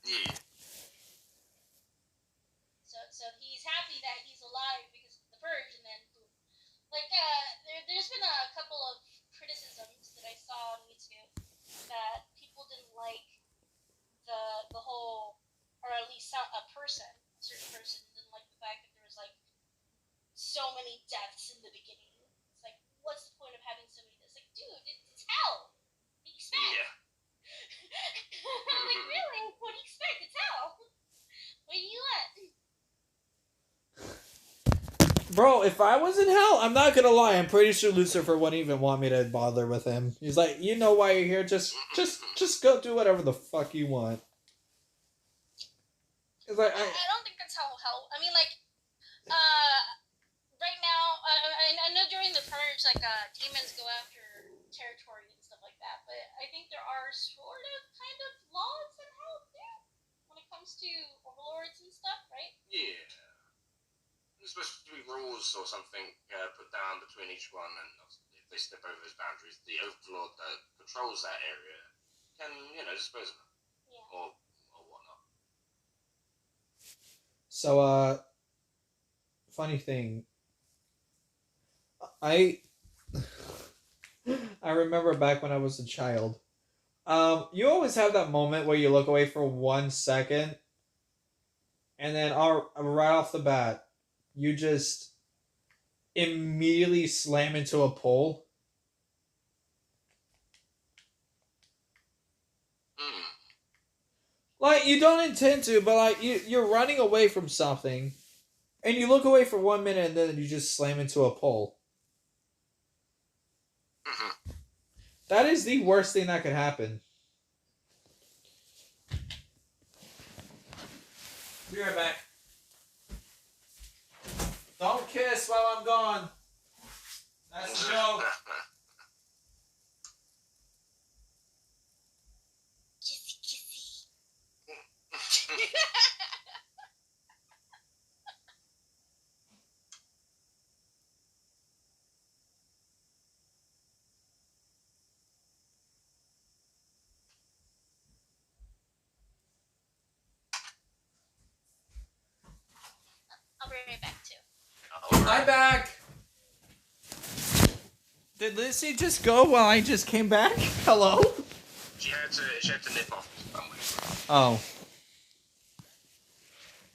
Yeah. So he's happy that he's alive because of the purge, and then boom. Like, there's been a couple of criticisms that I saw on YouTube that people didn't like the whole, or at least a certain person didn't like the fact that there was like so many deaths in the beginning. It's like, what's the point of having so many deaths? Like, dude, it's hell. What do you expect? Yeah. I'm like, really? What do you expect? It's hell. What do you Bro, if I was in hell, I'm not gonna lie. I'm pretty sure Lucifer wouldn't even want me to bother with him. He's like, you know why you're here? Just go do whatever the fuck you want. It's like, I don't think that's how hell. I mean, like, right now, I know during the purge, like, demons go after territory and stuff like that. But I think there are sort of kind of laws in hell too when it comes to overlords and stuff, right? Yeah. There's supposed to be rules or something put down between each one, and if they step over those boundaries, the overlord that controls that area can, dispose of them. Yeah. Or whatnot. so, funny thing. I remember back when I was a child. You always have that moment where you look away for 1 second, and then right off the bat, you just immediately slam into a pole. Like, you don't intend to, but like you're running away from something, and you look away for 1 minute, and then you just slam into a pole. That is the worst thing that could happen. Be right back. Don't kiss while I'm gone. That's a joke. Kissy, kissy. I'll be right back too. I'm back. Did Lizzie just go while I just came back? Hello? She had to nip off somewhere. Oh.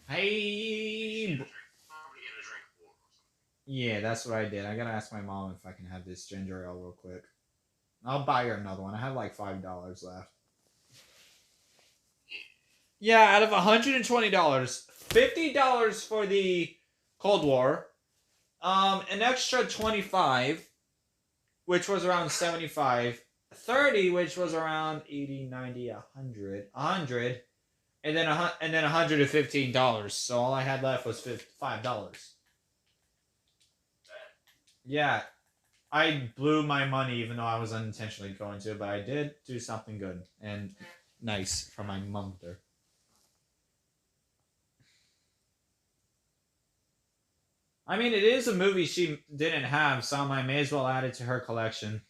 Probably Hey. get a drink of water or something. Yeah, that's what I did. I gotta ask my mom if I can have this ginger ale real quick. I'll buy her another one. I have like $5 left. Yeah, out of $120, $50 for the Cold War, an extra 25, which was around 75, 30, which was around 80, 90, 100, and then $115. So all I had left was $5. Yeah, I blew my money even though I was unintentionally going to, but I did do something good and nice for my mother. I mean, it is a movie she didn't have, so I may as well add it to her collection.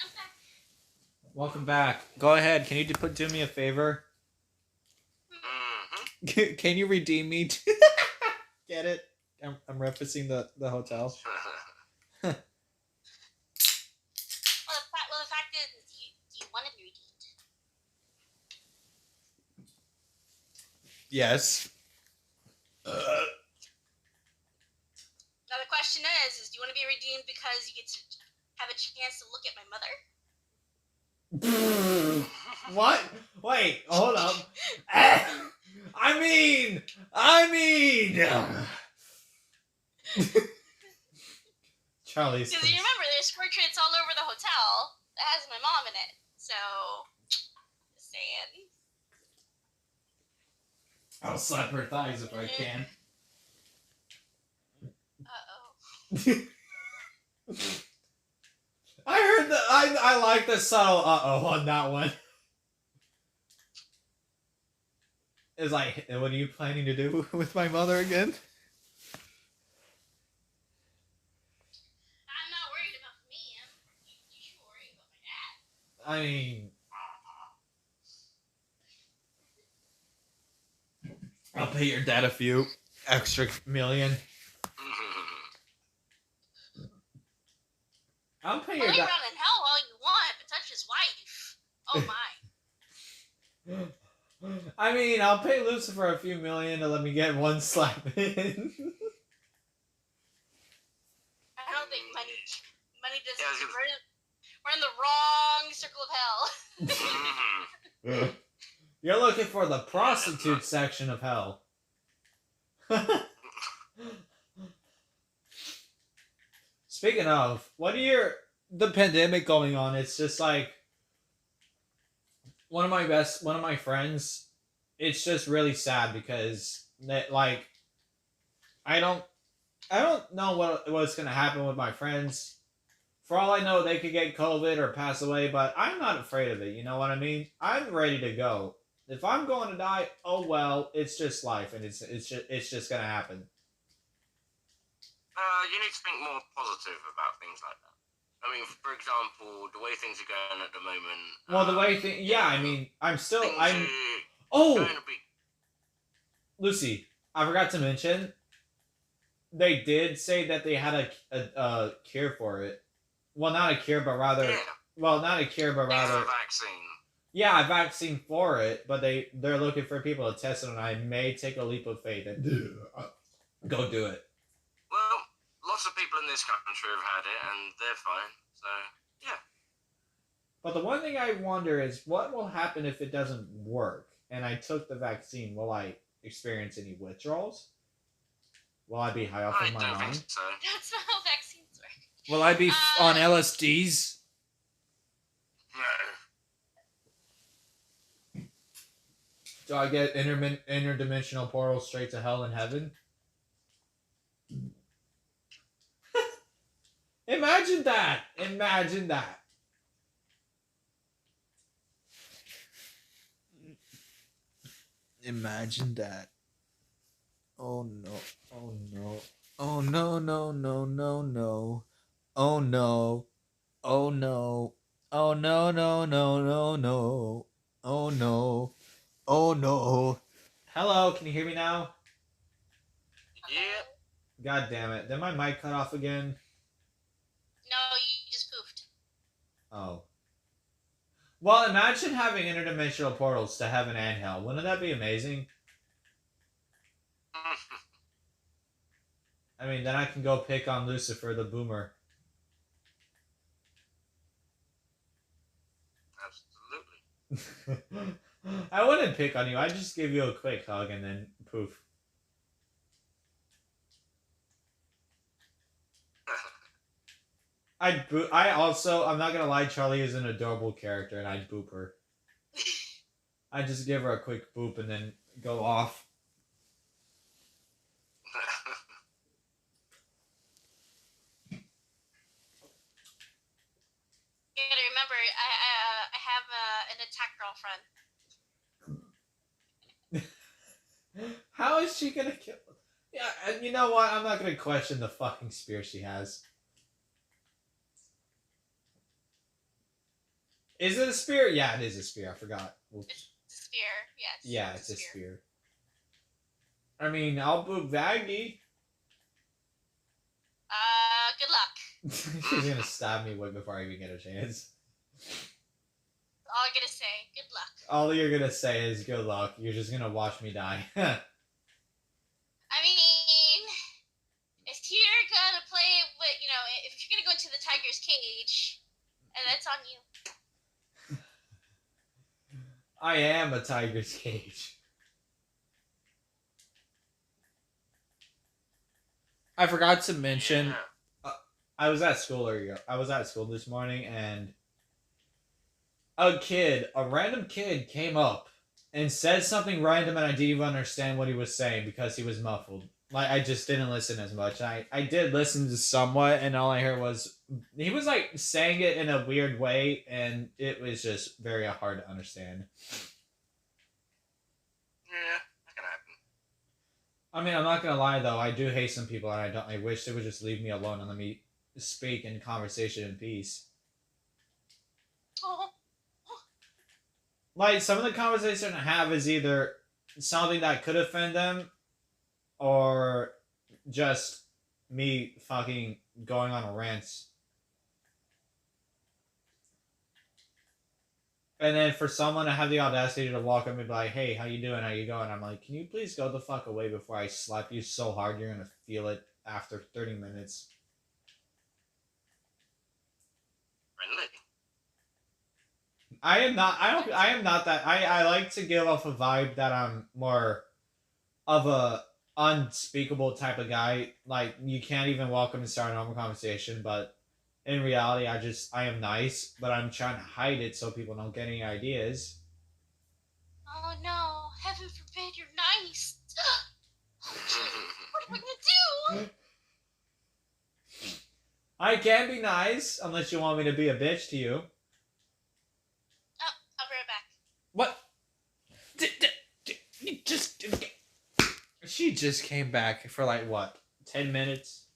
I'm back. Welcome back. Go ahead. Can you do me a favor? Mm-hmm. Can you redeem me? Get it? I'm referencing the hotel. Well, the fact is, do you want to be redeemed? Yes. Now the question is do you want to be redeemed because you get to have a chance to look at my mother? What? Wait, hold up. I mean. Charlie's. Because you remember, there's portraits all over the hotel that has my mom in it. So, just saying. I'll slap her thighs if I can. Uh-oh. I heard that. I like the subtle uh-oh on that one. It's like, what are you planning to do with my mother again? I'm not worried about me. You should worry about my dad. I mean, I'll pay your dad a few extra million. I'll pay your Play dad. around in hell all you want, but touch his wife. Oh my. I mean, I'll pay Lucifer a few million to let me get one slap in. I don't think money does. Yeah, I was gonna- We're in the wrong circle of hell. You're looking for the prostitute section of hell. Speaking of, the pandemic going on? It's just like one of my friends. It's just really sad because like I don't know what's gonna happen with my friends. For all I know, they could get COVID or pass away, but I'm not afraid of it. You know what I mean? I'm ready to go. If I'm going to die, oh well, it's just life, and it's just gonna happen. You need to think more positive about things like that. I mean, for example, the way things are going at the moment. Well, the way yeah, I mean, I'm going oh, to be. Lucy, I forgot to mention, they did say that they had a cure for it. Well, not a cure, but rather, Yeah, not a cure, but they have rather, a vaccine. yeah, a vaccine for it. But they're looking for people to test it, and I may take a leap of faith and go do it. Well, lots of people in this country have had it, and they're fine. So, yeah. But the one thing I wonder is what will happen if it doesn't work and I took the vaccine. Will I experience any withdrawals? Will I be high off I of my don't think mind? so. That's not how vaccines work. Will I be on LSDs? No. Do I get interdimensional portals straight to hell and heaven? Imagine that! Imagine that! Imagine that. Oh no. Oh no. Oh no, no, no, no, no. Oh no. Oh no. Oh no, no, no, no, no. Oh no. Oh no. Hello, can you hear me now? Yeah. God damn it. Did my mic cut off again? No, you just poofed. Oh. Well, imagine having interdimensional portals to heaven and hell. Wouldn't that be amazing? I mean, then I can go pick on Lucifer the boomer. Absolutely. I wouldn't pick on you. I'd just give you a quick hug and then poof. I'm not gonna lie, Charlie is an adorable character and I'd boop her. I'd just give her a quick boop and then go off. You gotta remember, I have an attack girlfriend. How is she gonna kill? Yeah, and you know what? I'm not gonna question the fucking spear she has. Is it a spear? Yeah, it is a spear. I forgot. Oops. It's a spear, yes. Yeah, it's a spear. I mean, I'll boop Vaggy. Good luck. She's gonna stab me way before I even get a chance. All I'm gonna say, good luck. All you're gonna say is good luck. You're just gonna watch me die. I mean, if you're gonna play with, if you're gonna go into the tiger's cage, and that's on you. I am a tiger's cage. I forgot to mention. Yeah. I was at school this morning, and a random kid came up and said something random, and I didn't even understand what he was saying because he was muffled. Like, I just didn't listen as much. I did listen to somewhat, and all I heard was he was like saying it in a weird way, and it was just very hard to understand. Yeah. I mean, I'm not gonna lie though. I do hate some people, and I don't. I wish they would just leave me alone and let me speak in conversation in peace. Oh, Like some of the conversation I have is either something that could offend them, or just me fucking going on a rant. And then for someone to have the audacity to walk up and be like, "Hey, how you doing? How you going?" I'm like, "Can you please go the fuck away before I slap you so hard you're gonna feel it after 30 minutes." Friendly. I am not. I don't. I am not that. I like to give off a vibe that I'm more of a unspeakable type of guy. Like you can't even welcome and start a normal conversation, but in reality, I am nice, but I'm trying to hide it so people don't get any ideas. oh no! Heaven forbid you're nice. Oh, gee, what am I gonna do? I can be nice unless you want me to be a bitch to you. Oh, I'll be right back. What? You just. She just came back for like what? 10 minutes?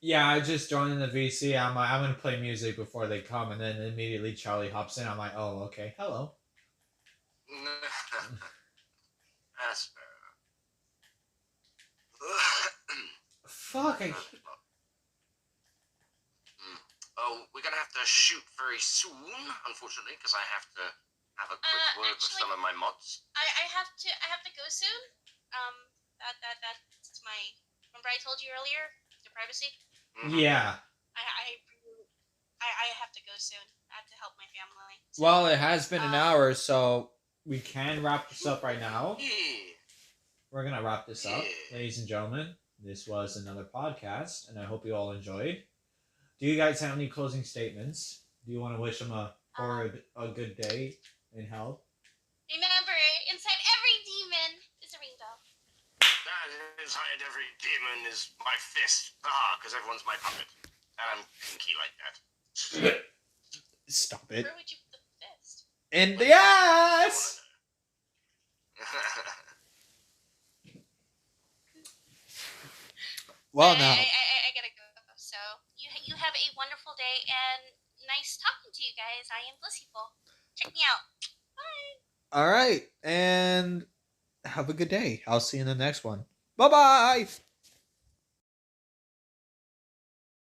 Yeah, I just joined in the VC. I'm like, I'm gonna play music before they come, and then immediately Charlie hops in. I'm like, oh, okay, hello. That's fair. Fuck, I. Oh, we're gonna have to shoot very soon, unfortunately, because I have to have a quick word with Actually- some of my mods. I have to go soon. That's my. Remember I told you earlier the privacy. Yeah. I have to go soon. I have to help my family. So, Well, it has been an hour, so we can wrap this up right now. Yeah. We're gonna wrap this up, Yeah. ladies and gentlemen. This was another podcast, and I hope you all enjoyed. Do you guys have any closing statements? Do you want to wish them a good day in health? remember, inside every demon is a rainbow. That inside every demon is my fist. Because everyone's my puppet. And I'm kinky like that. Stop it. Where would you put the fist? In the ass! Well, now. I gotta go. So you have a wonderful day and nice talking to you guys. I am Blissful. Check me out. Bye. All right, and have a good day. I'll see you in the next one. Bye bye.